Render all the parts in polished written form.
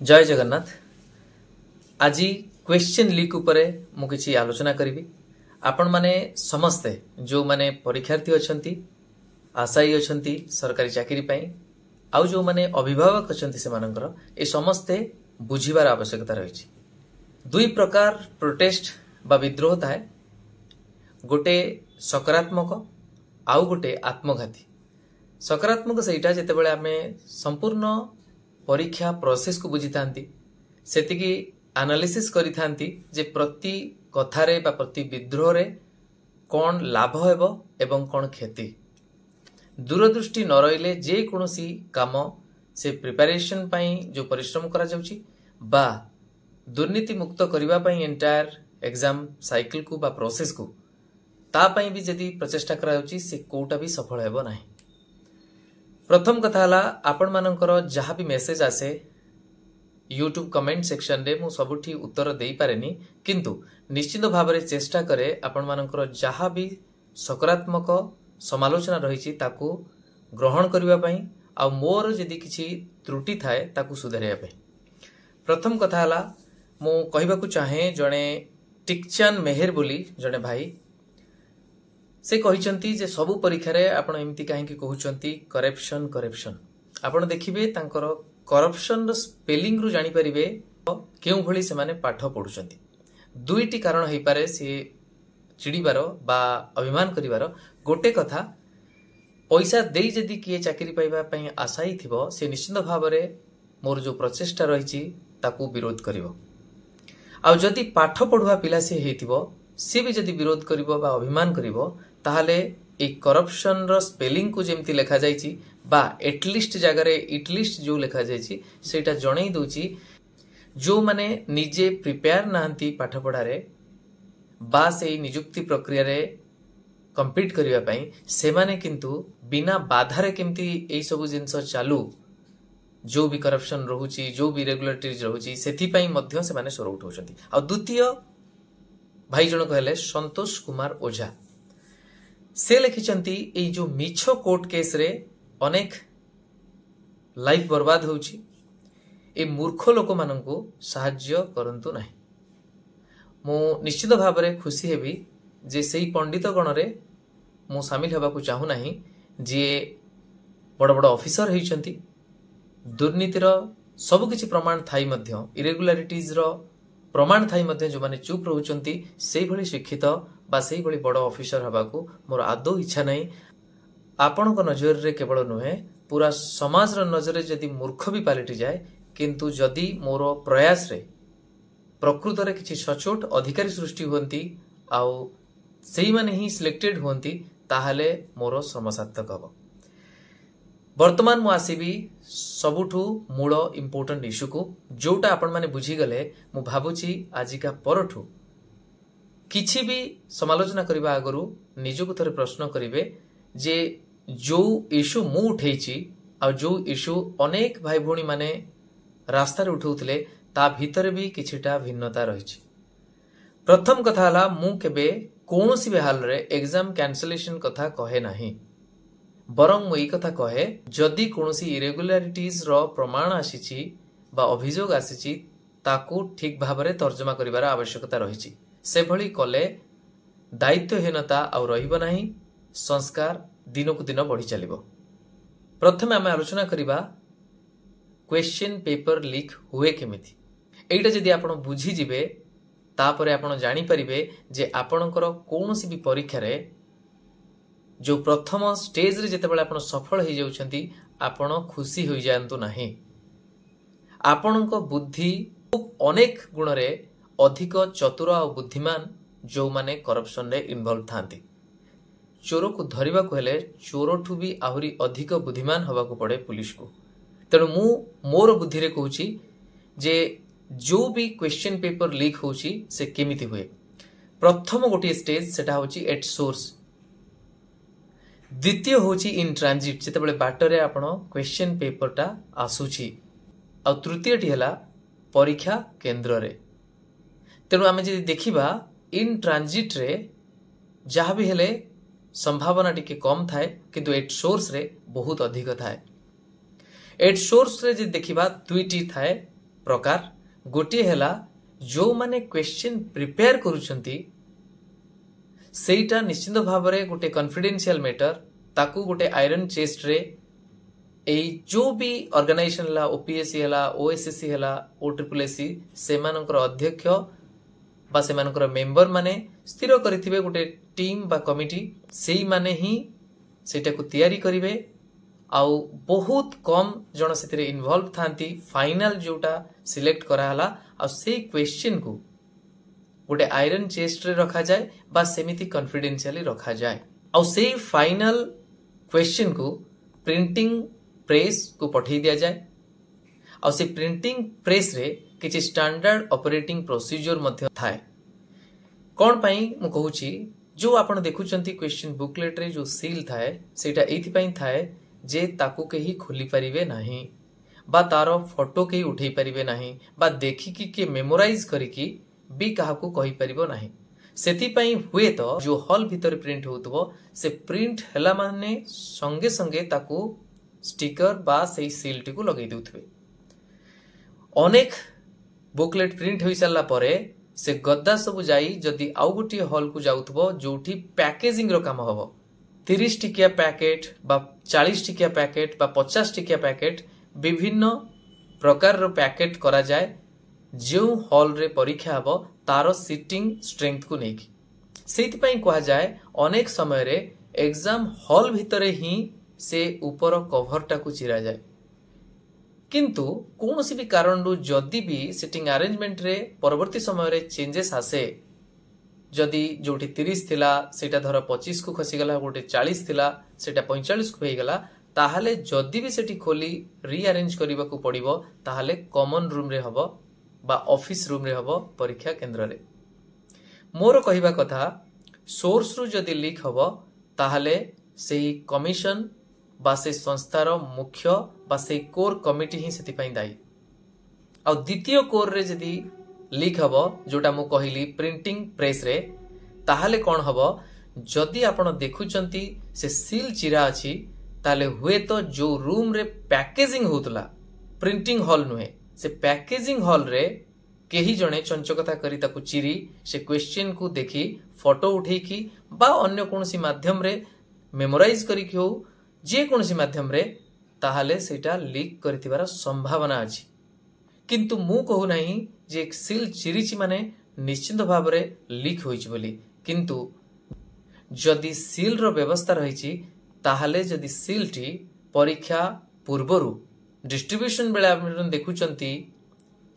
जय जगन्नाथ। आज question leak उपरे मु किछि आलोचना करिवि। आपण माने समस्ते जो माने परीक्षार्थी अछंती, आशायी अछंती सरकारी चाकरी पई, आउ जो माने अभिभावक अछंती से मानकर ए समस्ते बुझिबार आवश्यकता रहिछि। दुई प्रकार प्रोटेस्ट बा विद्रोह थाए, गोटे सकारात्मक आउ गोटे आत्मघाती। सकारात्मक सेटा जेतेबेले आमे संपूर्ण परीक्षा प्रोसेस को बुझी थांती, सेतिकी एनालिसिस करी थांती जे प्रति कथारे बा प्रति विद्रोह रे कौन लाभ हेबो एवं कौन क्षति। दूरदृष्टि न रहिले जे कोनोसी काम से प्रिपरेशन पई जो परिश्रम करा जाउची बा दुर्नीति मुक्त करिवा पई एंटायर एग्जाम साइकिल को बा प्रोसेस को ता पई भी जदी प्रचेष्टा करा जाउची से कोटा भी सफल हेबो नाही। प्रथम कथा हला आपण मानकर जहाँ भी मेसेज आसे यूट्यूब कमेंट सेक्शन रे मु सबुठी उत्तर देई पारेनी, किंतु निश्चित भाव में चेष्टा करे आपण मानकर जहाँ भी सकारात्मक समालोचना रही ताकू ग्रहण करबा पई आ मोर जदी किछि त्रुटि थाए ताकू सुधारिया पई। प्रथम कथा हला मु कहिबाकू चाहे जणे टिकचान मेहर बोली जणे भाई से कहिचंती जे सबु परीक्षा रे आपण एमती काहे कि कहउचंती करप्शन करप्शन। आपण देखिबे तांकर करप्शन रो स्पेलिंग रु जानि परिबे केउ भली से माने पाठ पढुचंती। दुईटी कारण हेई पारे से चिड़ीबार बा अभिमान करिवार। गोटे कथा पैसा देई जदी किए चाकरी पाइबा पई आशाई थिबो से निश्चित भाव रे मोर जो प्रचेष्टा रहिछि ताकू विरोध करिवो। आ जदी पाठ पढुवा पिला से हेतिबो से भी जदी विरोध करिवो बा अभिमान करिवो ताहले ए करप्शन रो स्पेलिंग को जेमती लेखा जायछि बा एटलिस्ट जगह रे इटलिस्ट जो लेखा जायछि सेटा जणै दोछि जो माने निजे प्रिपेयर नाहंती पाठ पढा रे बा से नियुक्ति प्रक्रिया रे कंप्लीट करिवा पई से माने किंतु बिना बाधा रे केमती एई सब जिंस चालू जो भी करप्शन रहुछि जो भी रेगुलेटरीज रहुछि सेथि पई मध्य से माने स्वर उठाउछंती। आ द्वितीय भाई जन कहले संतोष कुमार ओझा से लिखिचंती ए जो मिछो कोर्ट केस रे अनेक लाइफ बर्बाद होउछि, ए मूर्ख लोक माननकु सहाय्य करंतु नाही। मु निश्चित भाव रे खुशी हेबी जे सेही पंडित गण रे मु शामिल हेबाकू चाहू नाही जे बड़ बड़ ऑफिसर हेइचंती, दुर्नीतिर सब किछि प्रमाण थाई मध्य इरेगुलारिटीज रो प्रमाण थाई मध्य जो माने चुप रहउचंती सेही भली शिक्षित बा सेही भली बड़ ऑफिसर हबाकू मोर आदौ इच्छा नाही। आपण को नजर रे केवल नुहे पूरा समाज रो नजर रे जदी मूर्ख भी पालटी जाए, किंतु जदी मोर प्रयास रे प्रकृत रे किछि सचोट अधिकारी सृष्टि होंती आउ सेही माने ही सिलेक्टेड होंती ताहाले मोर श्रम सार्थक हबो। वर्तमान मु आसीबी सबुठू मूल इम्पोर्टेंट इश्यू को जोटा आपण माने बुझी गले मु भाबुची आजिका परठू किछि भी समालोचना करिबा आगरु निजको थरे प्रश्न करिवे जे जो इश्यू मु उठेछि आ जो इश्यू अनेक भाई भोणी माने रास्ता रे उठौथिले ता भितरे भी किछिटा भिन्नता रहिछि। प्रथम कथा हला मु केबे कोनोसी भी हाल रे एग्जाम कैंसलेशन कथा कहे नाही, बरं मु कथा कहे जदि कोनोसी इरेगुलारिटीज रो प्रमाण आसीछि बा अभियोग आसीछि ताकू ठीक भाव रे तर्जमा करिवार आवश्यकता रहिछि। से भली कले दायित्वहीनता आउ रहिबो नाही, संस्कार दिनो को दिन बढ़ी चलिबो। प्रथमे आमे आलोचना करिबा क्वेश्चन पेपर लीक हुए केमिति। एइटा जदि आपण बुझी जिवे तापरे आपण जानि परिबे जे आपणकर कोनोसी भी परीक्षा रे जो प्रथम स्टेज रे जेतेबेले आपण सफल हो जाउछंती आपण खुशी हो जायंतु नाही। आपणक बुद्धि अनेक गुण रे अधिक चतुर और बुद्धिमान जो माने करप्शन रे इन्वॉल्व थांती। चोर को धरिबा को हेले चोरठू भी आहुरी अधिक बुद्धिमान हवा को पड़े पुलिस को। तेणु मु मोर बुद्धि रे कहूची जे जो भी क्वेश्चन पेपर लीक होची से केमिति हुए। प्रथम गोटे स्टेज सेटा होची एट सोर्स, द्वितीय होची इन ट्रांजिट जेतेबेले बाटरे आपण क्वेश्चन पेपर टा आसुची, आ तृतीय टी हला परीक्षा केंद्र रे। तेणु आमे जदि देखिबा इन ट्रांजिट रे जहाँ भी हेले संभावना टिके कम थाए, किंतु एट सोर्स रे बहुत अधिक थाए। एट सोर्स रे जे देखिबा दुईटी थाए, प्रकार गोटे है जो माने क्वेश्चन प्रिपेयर करुछंती सेटा निश्चित भाव में गोटे कॉन्फिडेंशियल मैटर ताकू गोटे आयरन चेस्ट रे जो भी ऑर्गेनाइजेशन हला ओपीएससी हला ओएसएससी हला ओट्रिपलएससी सेमानकर अध्यक्ष बा सेमानकर मेंबर माने स्थिर करिथिबे गोटे टीम बा कमिटी सेही माने ही सेटा को तैयारी करिवे आउ बहुत कम जन से इन्वॉल्व थांती फाइनल जोटा सिलेक्ट करा हला आ से क्वेश्चन को गोटे आयरन चेस्ट रे रखा जाए बा सेमिति कॉन्फिडेंशियली रखा जाए आ से फाइनल क्वेश्चन को प्रिंटिंग प्रेस को पठे दिया जाए आ से प्रिंटिंग प्रेस रे किछि स्टैंडर्ड ऑपरेटिंग प्रोसीजर मध्य थाए कोन पई मु कहूची जो आपण देखुचंती क्वेश्चन बुकलेट रे जो सील थाए सेटा एथि पई थाए जे ताकू केही खोली परिवे नाही बा तारो फोटो केही उठेई परिवे नाही बा देखिकी के मेमोराइज करिकी भी काहाकू कहि परिबो नाही सेति पई हुए तो जो हॉल भीतर प्रिंट होतबो से प्रिंट हला माने संगे संगे ताकू स्टिकर बा सेही सील टी को लगै देउथबे अनेक बुकलेट प्रिंट होई साला परे से गद्दा सब जाई जदी आउ गोटी हॉल को जाउथबो जोठी पैकेजिंग रो काम हबो 30 टिकिया पैकेट बा 40 टिकिया पैकेट बा 50 टिकिया पैकेट विभिन्न प्रकार रो पैकेट करा जाए जो हॉल रे परीक्षा हबो तारो सिटिंग स्ट्रेंथ को नेकी सेति पई कहा जाए अनेक समय रे एग्जाम हॉल भितरे ही से ऊपर कवर टा को चिरा जाए किंतु कोनोसी भी कारण रु जदी भी सिटिंग अरेंजमेंट रे परवर्ती समय रे चेंजेस आसे जदि जोठी 30 थिला सेटा धर 25 को खसी गला गोटे 40 थिला सेटा 45 को हे गला ताहाले जदि भी सेठी खोली रीअरेंज करबा को पड़िबो ताहाले कॉमन रूम रे हबो बा ऑफिस रूम रे हबो परीक्षा केंद्र रे मोर कहिबा कथा सोर्स रु जदि लीक हबो ताहाले सेही कमिशन बा से संस्थार मुख्य बा से कोर कमिटी ही सेति पई दाई आ द्वितीय कोर रे जदि लीक हबो जोटा मु कहिली प्रिंटिंग प्रेस रे ताहाले कोन हबो जदि आपण देखुचंती से सील चिरा अछि ताले हुए तो जो रूम रे पैकेजिंग होतला प्रिंटिंग हॉल नुहे से पैकेजिंग हॉल रे केही जणे चंचकता करी ताकू चिरी से क्वेश्चन को देखी फोटो उठे की बा अन्य कोनसी माध्यम रे मेमोराइज करी कि हो जे कोनसी माध्यम रे ताहाले सेटा लीक करथिबार संभावना अछि किंतु मु कहू नाही जे सील चिरिची माने निश्चित भाव रे लीक होइछ बोली किंतु जदि सील रो व्यवस्था रहिछि ताहाले जदि सील टी परीक्षा पूर्वरु डिस्ट्रीब्यूशन बेले आपण देखुचंती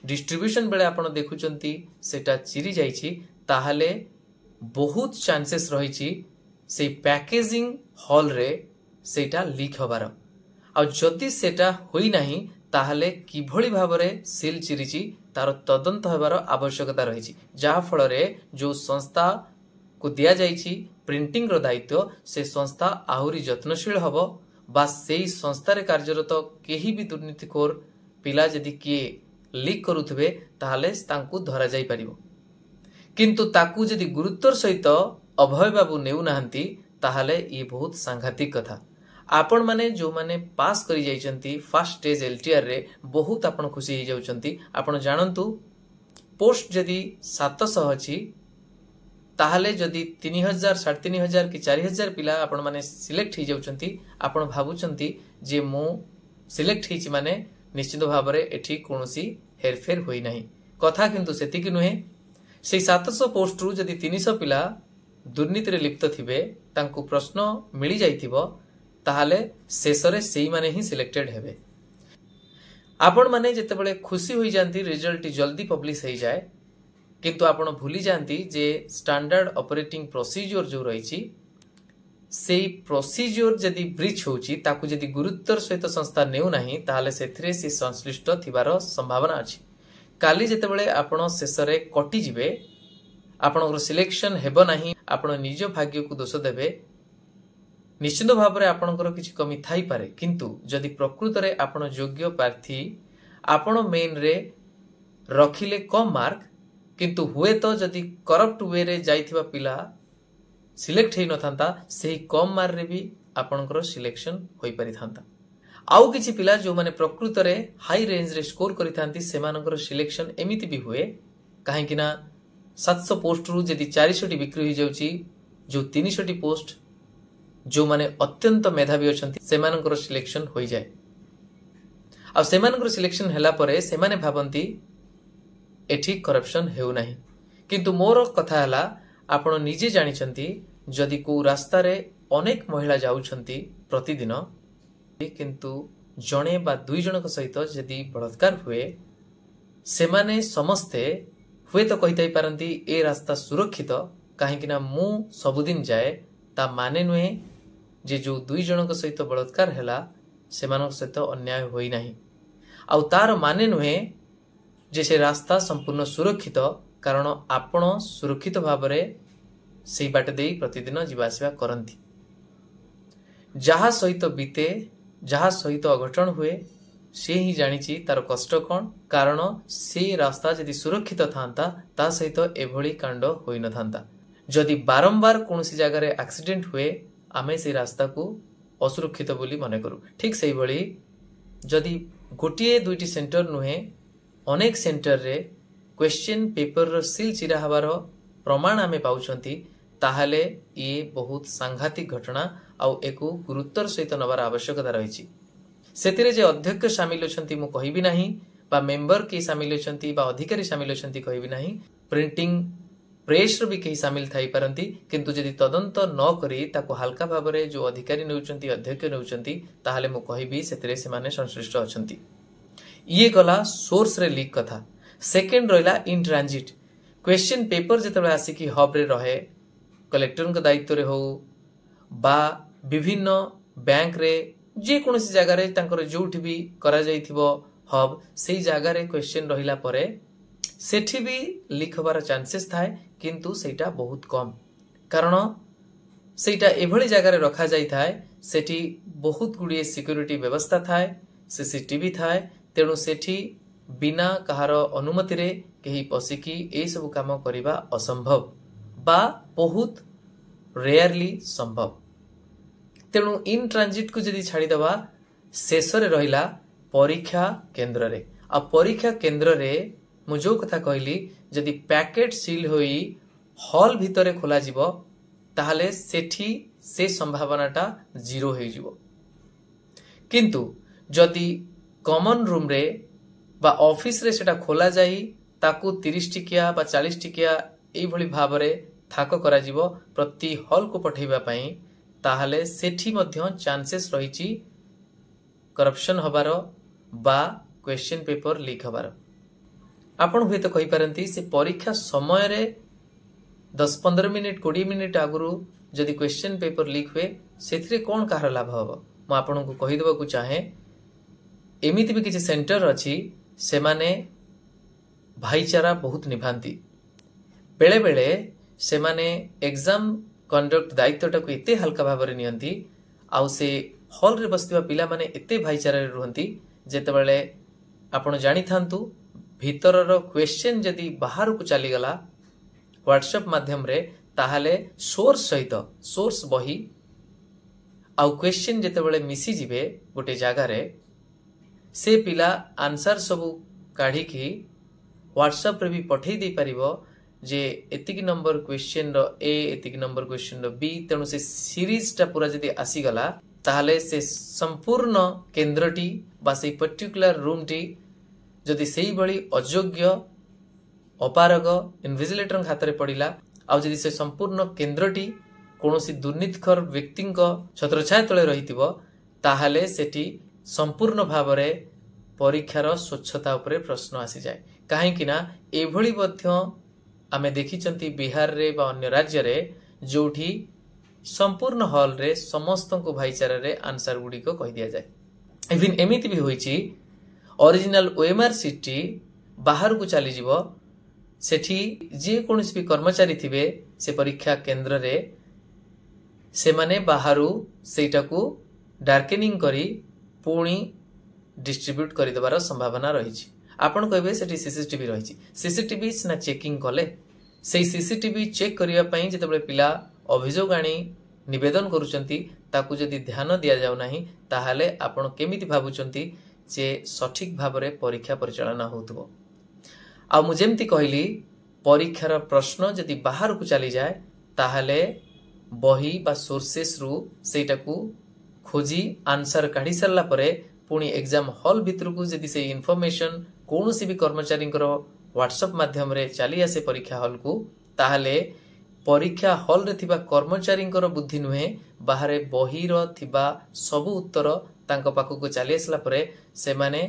डिस्ट्रीब्यूशन बेले आपण देखुचंती सेटा चिरी जाइछि ताहाले बहुत चांसेस रहिछि से पैकेजिंग हॉल रे सेटा लीक होबार आ जदि सेटा होई नाही ताहाले किभଳି भाबरे सील चिरिछि तार तदंत हेबार आवश्यकता रहिछि जहा फल रे जो संस्था को दिया जाइछि प्रिंटिंग रो दायित्व से संस्था आहुरी यत्नशील हबो बा सेही संस्था रे कार्यरत केही भी दुर्नीतिखोर पिला जदि किए लीक करूथबे ताहाले तांकू धरा जाई परिबो किंतु ताकू जदि गुरुत्वर सहित अभय बाबू नेउ नाहंती ताहाले ये बहुत सांघातिक कथा आपण माने जो माने पास करी जाइचंती फर्स्ट स्टेज एलटीआर रे बहुत आपण खुशी हो जाउचंती आपण जानंतु पोस्ट जदि 700 अछि ताहाले जदि 3000 3500 कि 4000 पिला आपण माने सिलेक्ट हो जाउचंती आपण भाबुचंती जे मो सिलेक्ट हिची माने निश्चित भाव रे एठी कोनोसी हेरफेर होई नाही कथा किंतु सेति कि नुहे से 700 पोस्ट रु जदि 300 पिला दुर्नीति रे लिप्त थिबे तांकू प्रश्न मिली जाइथिबो ताहाले शेषरे सेही माने ही सिलेक्टेड हेबे आपण माने जते बळे खुशी होई जानती रिजल्ट जल्दी पब्लिश होई जाए किंतु आपण भूली जानती जे स्टैंडर्ड ऑपरेटिंग प्रोसीजर जो रहिछि सेही प्रोसीजर जदि ब्रीच होउछि ताकू जदि गुरुत्वर सहित संस्था नेउ नाही ताहाले सेथिरे से संश्लिष्ट थिबार संभावना अछि काली जते बळे आपण शेषरे कटि जिवे आपणकर सिलेक्शन हेबो नाही आपण निज भाग्य को दोष देबे निश्चित भाव में आपणकर किछि कमी थाई पारे किंतु जदि प्रकृत रे आपण योग्य प्रार्थी आपण मेन रे रखिले कम मार्क किंतु हुए तो जदि करप्ट वे रे जाइथिबा पिला सिलेक्ट हेई नथांता सेही कम मार्क रे भी आपणकर सिलेक्शन होई पारि थांता आउ किछि पिला जो माने प्रकृत रे हाई रेंज रे स्कोर करिथांती सेमानकर सिलेक्शन एमिति भी हुए काहे कि ना 700 पोस्ट रु जदि 400 टी बिक्री हो जाउची जो 300 टी पोस्ट जो माने अत्यंत मेधावी अछंती सेमानकर सिलेक्शन होई जाय आ सेमानकर सिलेक्शन हला परे सेमाने भाबंती एठी करप्शन हेउ नाही किंतु मोर कथा हला आपण निजे जानिचंती जदि को रास्ता रे अनेक महिला जाउछंती प्रतिदिन किंतु जणे बा दुई जनक सहित जदि बलात्कार हुए सेमाने समस्ते हुए तो कहिताई पारंती ए रास्ता सुरक्षित काहेकि ना मु सबुदिन जाए ता माने नुहे जे जो दुई जनक सहित बलात्कार हैला सेमानक सहित अन्याय होई नाही आउ तार माने नुहे जे से रास्ता संपूर्ण सुरक्षित कारण आपण सुरक्षित भावरे सेई बाट देई प्रतिदिन जीवा आसिबा करंती जहा सहित बीते जहा सहित अघटन हुए से ही जानिछि तार कष्ट कौन कारण से रास्ता यदि सुरक्षित थांता ता सहित एभली कांड होई न थांता जदि बारंबार कोनसी जगह रे एक्सीडेंट हुए आमे से रास्ता को असुरक्षित बोली माने करू ठीक सेही भली जदि गोटिए दुईटी सेंटर नुहे अनेक सेंटर रे क्वेश्चन पेपर रो सील चिरा हबार प्रमाण आमे पाउछंती ताहाले ये बहुत सांघातिक घटना आउ एको गुरुत्वर सहित नबार आवश्यकता रही सेतिरे जे अध्यक्ष शामिल अछंती मु कहिबी नाही बा मेंबर के शामिल अछंती बा अधिकारी शामिल अछंती कहिबी नाही प्रिंटिंग प्रेस रो भी कहीं शामिल थाई पारंती किंतु जदि तदंत न करी ताको हल्का भाबरे जो अधिकारी नेउचंती अध्यक्ष नेउचंती ताहाले मु कहिबी सेतिरे से माने संश्लिष्ट अछंती ये गला सोर्स रे लीक कथा सेकंड रहिला इन ट्रांजिट क्वेश्चन पेपर जेतबे आसी कि हब रे रहे कलेक्टर के दायित्व रे हो बा विभिन्न बैंक रे जे कोनसी जगह रे तांकर जोठी भी करा जाइथिबो हब सेई जगह रे क्वेश्चन रहिला परे सेठी भी लीक होबार चांसेस थाए किंतु सेटा बहुत कम कारण सेटा एभली जगह रे रखा जाई थाए सेठी बहुत गुडिए सिक्योरिटी व्यवस्था थाए सीसीटीवी थाए तेणु सेठी बिना कहार अनुमति रे केही पसिकी ए सब काम करिबा असंभव बा बहुत रेयरली संभव तेणु इन ट्रांजिट को जदि छाड़ी दबा शेष रे रहिला परीक्षा केंद्र रे आ परीक्षा केंद्र रे मु जो कथा कहली जदि पैकेट सील होई हॉल भितरे खोला जिवो ताहाले सेठी से संभावनाटा जीरो हो जिवो किंतु जदि कॉमन रूम रे बा ऑफिस रे सेटा खोला जाई ताकू 30 टिकिया बा 40 टिकिया एई भली भाबरे थाक करा जिवो प्रति हॉल को पठेबा पई ताहाले सेठी मध्य चांसेस रहिची करप्शन हबार बा क्वेश्चन पेपर लीक हबार आपण हुए तो कहि पारंती से परीक्षा समय रे 10-15 मिनिट 20 मिनिट आगुरु जदि क्वेश्चन पेपर लीक हुए सेथिरे कोन कार लाभ हबो म आपन को कहि देबा को चाहे एमिति भी किछि सेंटर अछि से माने भाईचारा बहुत निभांती बेले बेले से माने एग्जाम कंडक्ट दायित्वटा को एते हल्का भाबरे नियंती आउ से हॉल रे बसतिबा पिला माने एते भाईचारा रे रहंती जेतेबेले आपण जानि थांतु भीतर रो क्वेश्चन जदि बाहर को चली गला व्हाट्सएप माध्यम रे ताहाले सोर्स सहित सोर्स बही आउ क्वेश्चन जेतेबेले मिसी जिवे गोटे जागा रे से पिला आंसर सबु काढ़ी की व्हाट्सएप रे भी पठेई दे परिबो जे एतिकी नंबर क्वेश्चन रो ए एतिकी नंबर क्वेश्चन रो बी तेणु से सीरीज टा पूरा जदि आसी गला ताहाले से संपूर्ण केंद्रटी बा से पर्टिकुलर रूम टी जदि सेही भली अयोग्य अपारग इन्विजिलेटर हाथ में पड़िला आ जदि से संपूर्ण केंद्रटी कोनोसी दुर्नीतिखोर व्यक्ति छत्रछाया तले रहितिबो ताहाले सेठी संपूर्ण भावरे परीक्षार स्वच्छता उपरे प्रश्न आसी जाए काहेकि ना एभली मध्य आमे देखिचंती बिहार रे बा अन्य राज्य रे जोठी संपूर्ण हॉल रे समस्त को भाईचारा रे आंसर गुडी को कहि दिया जाए इवन एमिति भी होईची ओरिजिनल ओएमआर सीटी बाहर को चली जीवो सेठी जे कोनसी भी कर्मचारी थिबे से परीक्षा केंद्र रे से माने बाहरु सेटा को डार्केनिंग करी पुणी डिस्ट्रीब्यूट कर देबार संभावना रही आपण कहबे सेठी सीसीटीवी रही सीसीटीवी सिना चेकिंग कले से सीसीटीवी चेक करिया पई जेतेबेले पिला अभियोग आनी निवेदन करूचंती ताकू जदि ध्यान दिया जाउ नाही ताहाले आपण केमिति भाबुचंती जे सठिक भाबरे परीक्षा परिचालना होतबो। आ मु जेमति कहली परीक्षार प्रश्न जदि बाहर को चली जाए ताहाले बही बा सोर्सेस रु सेटाकू खोजी आंसर काढी सरला परे पुणी एग्जाम हॉल भितर को जदि से इनफॉरमेशन कोनोसी भी कर्मचारी व्हाट्सएप माध्यम रे चली आसे परीक्षा हॉल को ताहाले परीक्षा हॉल रे थिबा कर्मचारी बुद्धि नुहे बाहरे बही रो थिबा सब उत्तर तांको पाखु को चली आसला परे से माने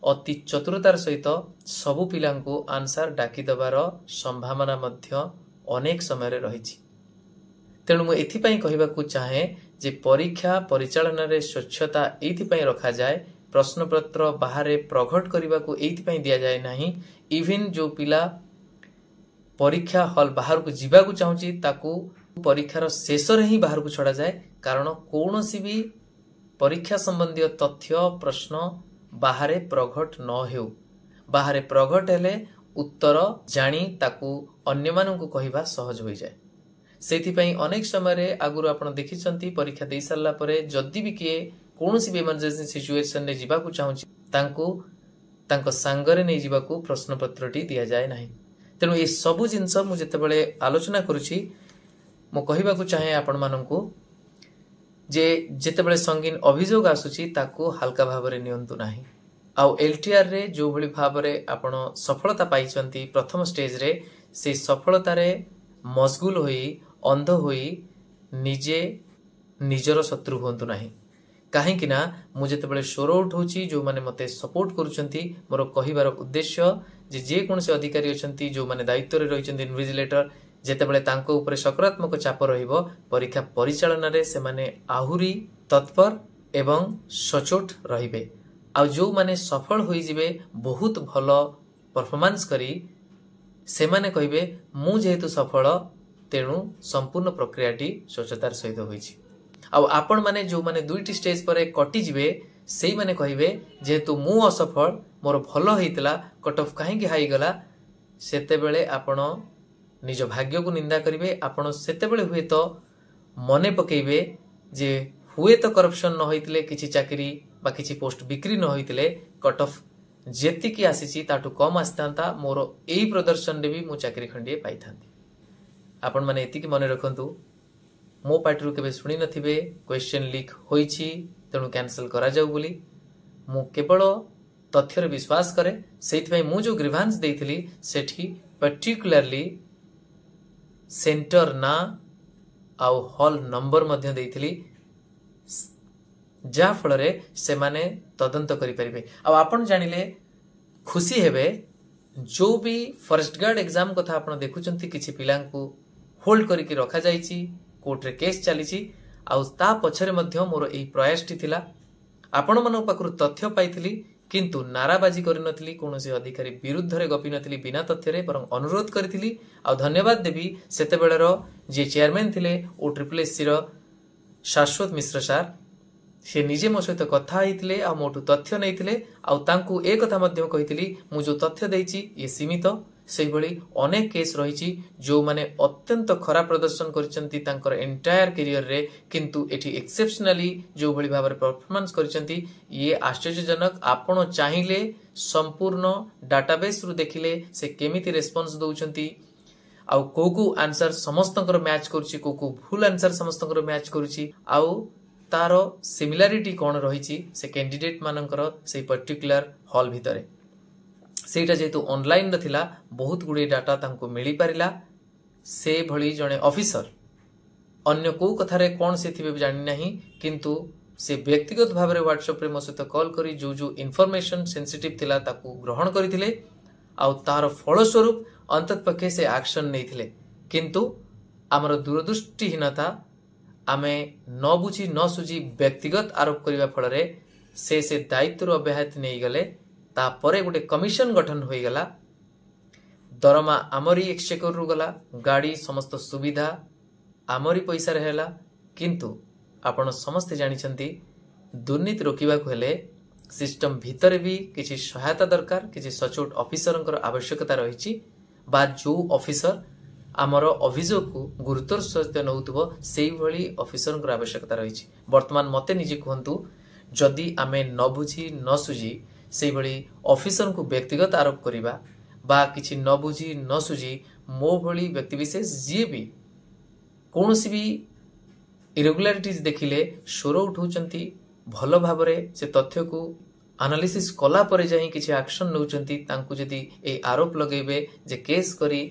अति चतुरतार सहित सबु पिलांको आंसर डाकी दबार संभावना मध्य अनेक समय रे रहिछि। तेणु मु एथिपाई कहिबाकू चाहे जे परीक्षा परिचालन रे स्वच्छता एथिपाई रखा जाए, प्रश्नपत्र बाहरे प्रघट करबाकू एथिपाई दिया जाए नाही। इवन जो पिला परीक्षा हॉल बाहर को जीवाकू चाहूची ताकू परीक्षार शेष रे ही बाहर को छड़ा जाए, कारण कौनसी भी परीक्षा संबंधी तथ्य प्रश्न बाहरे प्रघट न हेउ। बाहरे प्रघट हेले उत्तर जानी ताकू अन्य मानू कहिबा सहज हो जाए। सेथिपाई अनेक समय रे आगुरु आपण देखिचंती परीक्षा देई सरला परे जदि भी किए कौनसी भी इमरजेंसी सिचुएशन रे जीवाकू चाहूची तांको तांको सांगरे नै जीवाकू प्रश्नपत्रटी दिया जाए नाही। तेणु ये सबु जिनस मु जेतेबेले आलोचना करूची मु कहिबाकू चाहे आपण माननकू जे जेतेबेले संगीन अभियोग आसुची ताकू हल्का भाबरे नियंतु नाही। आउ एलटीआर रे जो भली भाबरे आपण सफलता पाइचंती प्रथम स्टेज रे से सफलता रे मशगुल होई अंध होई निजे निजर शत्रु होंतु नाही। काहे कि ना मु जेतेबेले शोर उठाउची जो माने मते सपोर्ट करूचंती मोर कहिबार उद्देश्य जे कोनसे अधिकारी अछंती जो माने दायित्व रे रहिचंती इन्विजिलेटर जेतेबेले तांको ऊपर सकारात्मक चाप रहिबो परीक्षा परिचालन रे से माने आहुरी तत्पर एवं सचोट रहिबे। आ जो माने सफल होई जिवे बहुत भलो परफॉर्मेंस करी से माने कहिबे मु जेहेतु सफल तेणु संपूर्ण प्रक्रियाटी स्वच्छतार सहित होईछि। आ आपण माने जो माने दुईटी स्टेज पर कटि जिवे सेई माने कहिबे जेहेतु मु असफल मोर भलो हेइतला कट ऑफ काहे हाई गला सेतेबेले आपण निज भाग्य को निंदा करिवे। आपण सेतेबेले हुए तो मने पकेइबे जे हुए तो करप्शन न होइतले किछि चाकरी बा किछि पोस्ट बिक्री न होइतले कट ऑफ जेति की आसीची ताटू कम आस्तांता मोर एई प्रदर्शन रे भी मु चाकरी खंडिए पाइथांती। आपण माने एति की मने रखंतु मो पार्टी केबे सुनी नथिबे क्वेश्चन लीक होईछि तेणु कैंसिल करा जाऊ बोली मु केवल तथ्य रे विश्वास करे। सेइथि मु जो ग्रीवांस देइथिली सेठी पर्टिकुलरली सेंटर ना आउ हॉल नंबर मध्य देइथिली जा फल रे से माने तदंत करि परिबे। आ आपण जानिले खुशी हेबे जो भी फॉरेस्ट गार्ड एग्जाम कथा आपण देखुचंती किछि पिलांकू होल्ड करिकि रखा जाईची कोर्ट रे केस चलीची आउ ता पछरे मध्य मोर एही प्रयासटी थिला। आपण मन पाखरु तथ्य पाइथिली किंतु नाराबाजी करिनथिली कोनोसी अधिकारी विरुद्ध रे गपि नथिली बिना तथ्य रे बरं अनुरोध करिथिली। आ धन्यवाद देबी सेतेबेलर जे चेयरमैन थिले ओ ट्रिपल रो शाश्वत मिश्र सार से निजे मो सहित कथा होइतिले आ मोटू तथ्य नैथिले आ तांकू ए कथा मध्य कहितिली मु जो तथ्य देइची ये सीमित सेही भली अनेक केस रहिची जो माने अत्यंत खराब प्रदर्शन करिसंती तांकर एंटायर करियर रे किंतु एठी एक्सेप्शनली जो भली भाबरे परफॉर्मेंस करिसंती ये आश्चर्यजनक। आपण चाहिले संपूर्ण डाटाबेस रु देखिले से केमिति रेस्पॉन्स दउचंती आउ को आंसर समस्तंकर मैच करूची को भूल आंसर समस्तंकर मैच करूची आउ तारो सिमिलारिटी कौन रही से कैंडिडेट मानकर से पर्टिकुलर हॉल भितरे सेटा जेतु ऑनलाइन नथिला बहुत गुडी डाटा तांको मिली पारिला। से भली जणे ऑफिसर अन्य को कथारे कौन से थिबे जानि नाही किंतु से व्यक्तिगत भाव रे व्हाट्सएप रे मो सहित कॉल करी जो जो इन्फॉर्मेशन सेंसिटिव थिला ताकू ग्रहण करिथिले आउ तार फल स्वरूप अंततपक्षे से एक्शन नैथिले। किंतु आमर दूरदृष्टिहीनता आमे न बुझी न सुझी व्यक्तिगत आरोप करने फल से दायित्व अब्याहति नहीं गले तापरे गोटे कमिशन गठन हो गला। दरमा आमरी एक्सचेकर रु गला गाड़ी समस्त सुविधा आमरी पैसा रहेला। किंतु आपण समस्ते जानिछंती दुर्नीति रोकिबाकु हेले सिस्टम भितर भी किसी सहायता दरकार किसी सचोट ऑफिसरंकर आवश्यकता रहिछि बा जो ऑफिसर आमर अभियोग को गुरुतर सहित नौथुबो सेही भली ऑफिसर आवश्यकता रही। वर्तमान मते निजे कहतु जदि आमे न बुझी न सुझी सेही भली ऑफिसर को व्यक्तिगत आरोप करिबा बा किछि न बुझी न सुझी मो भली व्यक्ति विशेष जी भी कौनसी भी इरेगुलारिटीज देखिले स्वर उठाउचंती भल भाबरे से तथ्य को एनालिसिस कला परे जाई किछि एक्शन नउचंती तांकु जदि ए आरोप लगेबे जे केस करी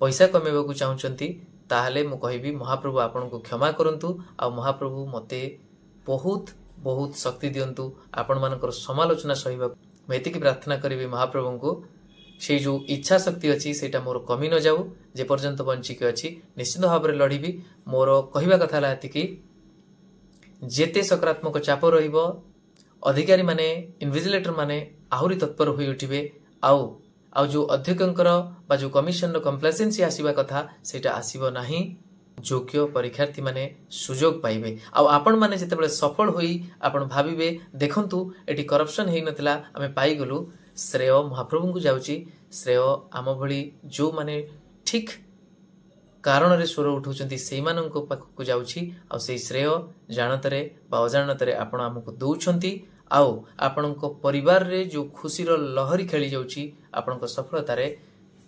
पैसा कमेबाकू चाहूचंती ताहले मु कहिबी महाप्रभु आपन को क्षमा करंतु आ महाप्रभु मते बहुत बहुत शक्ति दियंतु आपण मानकर समालोचना सहिबा मेति की प्रार्थना करिबी महाप्रभु को से जो इच्छा शक्ति अच्छी सेटा मोर कमी न जाऊ जे पर्यंत बंचिक अच्छी निश्चित भाव में लड़बी। मोर कहवा कथा कि जेते सकारात्मक चाप रहिबो अधिकारी माने इन्विजिलेटर माने आहुरी तत्पर होई उठिबे आउ जो अध्यक्षकर बा जो कमिशन कम्प्लेसेंसी आसीबा कथा सेटा आसीबो नाही। योग्य परीक्षार्थी माने सुजोग पाइबे आपण माने जेतेबेले सफल होई आपण भाबिबे देखंतु एटी करप्शन हेई नथिला आमे पाई गलु श्रेय महाप्रभु को जाउची। श्रेय आम भली जो माने ठीक कारण रे स्वर उठाउचंती सेई माननको पाखकु जाउची आ सेई श्रेय जानतरे बा अजानतरे आपण हमकु दउछंती आउ आपणको परिवार रे जो खुशी रो लहरी खेली जाउची आपणको सफलता रे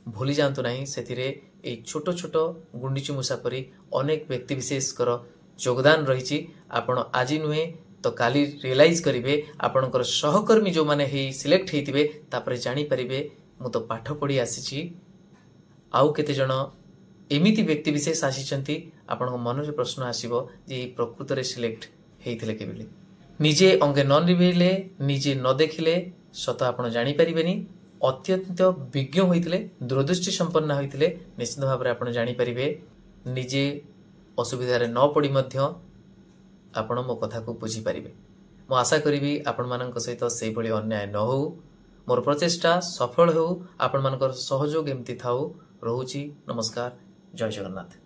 भूली जांतु नाही। सेथिरे ए छोटो छोटो गुंडीची मुसा परी अनेक व्यक्ति विशेष कर योगदान रहिची। आपण आजि नुहे तो काली रियलाइज करिवे आपणकर सहकर्मी जो माने हे सिलेक्ट हेतिबे तापरे जानि परिबे मु तो पाठ पढ़ी आसीची आउ केते जण एमिति व्यक्ति विशेष आसीचंती आपन मन रे प्रश्न आसीबो जे प्रकृत रे सिलेक्ट हेइथिले केबिले निजे अंगे न निभेले निजे न देखिले सत आपन जानि परिबेनी। अत्यंत विज्ञ होइथिले दूरदृष्टि संपन्न होइथिले निश्चित भाव रे आपन जानि परिबे निजे असुविधा रे न पड़ी मध्य आपण मो कथा को बुझी पारिबे। मो आशा करिबी आपण मानक सहित सेही भली अन्याय न हो मोर प्रचेष्टा सफल हो आपण मानकर सहयोग एमती थाउ। रहुची नमस्कार जय जगन्नाथ।